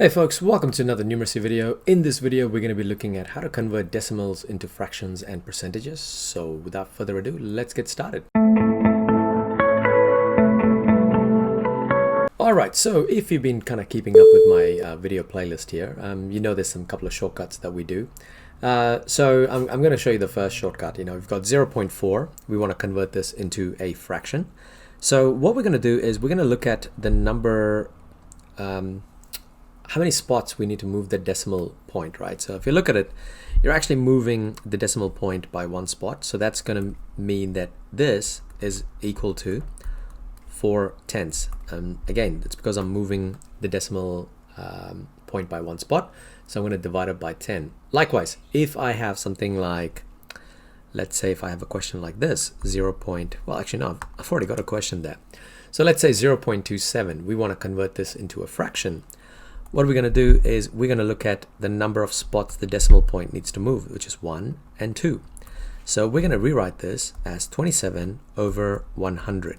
Hey folks, welcome to another numeracy video. In this video, we're going to be looking at how to convert decimals into fractions and percentages. So without further ado, let's get started. Alright, so if you've been kind of keeping up with my video playlist here, you know there's some couple of shortcuts that we do. So I'm going to show you the first shortcut. We've got 0.4. We want to convert this into a fraction. So what we're going to do is we're going to look at the number, how many spots we need to move the decimal point, right? So if you look at it, you're actually moving the decimal point by one spot. So that's going to mean that this is equal to 4/10. Again, it's because I'm moving the decimal point by one spot. So I'm going to divide it by 10. Likewise, if I have something like, let's say if I have a question like this, well, actually no, I've already got a question there. So let's say 0.27. We want to convert this into a fraction. What we're going to do is we're going to look at the number of spots the decimal point needs to move, which is 1 and 2. So we're going to rewrite this as 27 over 100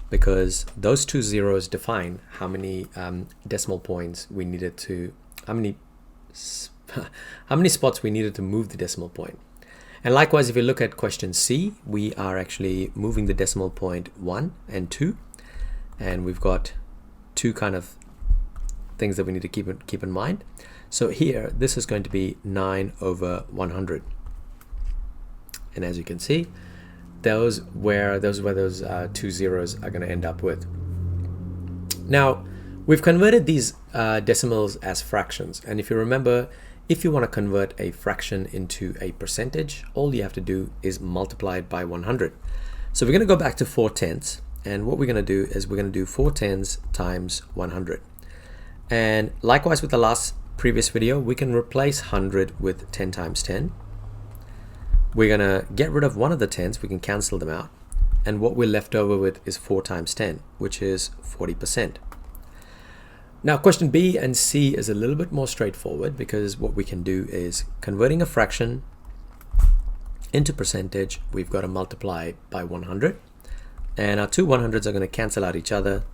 because those two zeros define how many decimal points we needed to, how many spots we needed to move the decimal point. And likewise, if you look at question C, we are actually moving the decimal point 1 and 2, and we've got two kind of things that we need to keep in mind. So here, this is going to be 9 over 100. And as you can see, those where those two zeros are going to end up with. Now, we've converted these decimals as fractions. And if you remember, if you want to convert a fraction into a percentage, all you have to do is multiply it by 100. So we're going to go back to 4/10. And what we're going to do is we're going to do 4/10 times 100. And likewise with the previous video, we can replace 100 with 10 times 10. We're going to get rid of one of the 10s. We can cancel them out. And what we're left over with is 4 times 10, which is 40%. Now, question B and C is a little bit more straightforward because what we can do is converting a fraction into percentage, we've got to multiply by 100. And our two 100s are going to cancel out each other,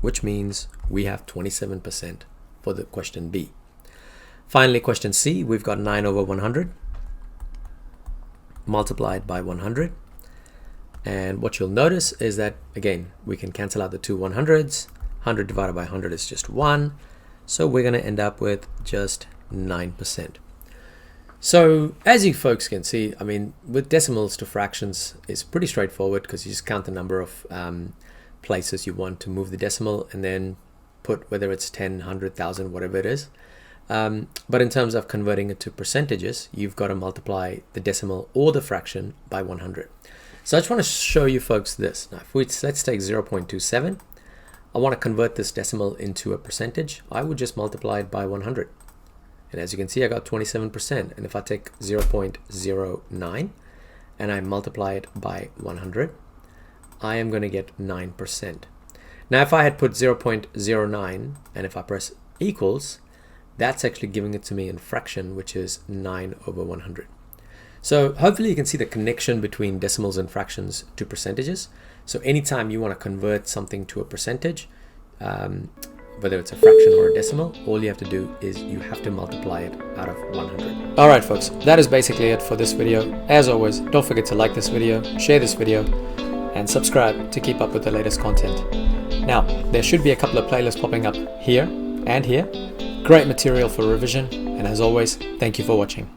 which means we have 27% for the question B. Finally, question C, we've got 9 over 100 multiplied by 100. And what you'll notice is that, again, we can cancel out the two 100s. 100 divided by 100 is just 1. So we're going to end up with just 9%. So as you folks can see, I mean, with decimals to fractions, it's pretty straightforward because you just count the number of places you want to move the decimal and then put whether it's 10, 100, 1,000, whatever it is. But in terms of converting it to percentages, you've got to multiply the decimal or the fraction by 100. So I just want to show you folks this. Now, let's take 0.27. I want to convert this decimal into a percentage. I would just multiply it by 100. And as you can see, I got 27%. And if I take 0.09 and I multiply it by 100, I am going to get 9%. Now, if I had put 0.09 and if I press equals, that's actually giving it to me in fraction, which is 9 over 100. So hopefully you can see the connection between decimals and fractions to percentages. So anytime you want to convert something to a percentage, whether it's a fraction or a decimal, all you have to do is you have to multiply it out of 100. All right, folks, that is basically it for this video. As always, don't forget to like this video, share this video, and subscribe to keep up with the latest content. Now, there should be a couple of playlists popping up here and here. Great material for revision, and as always, thank you for watching.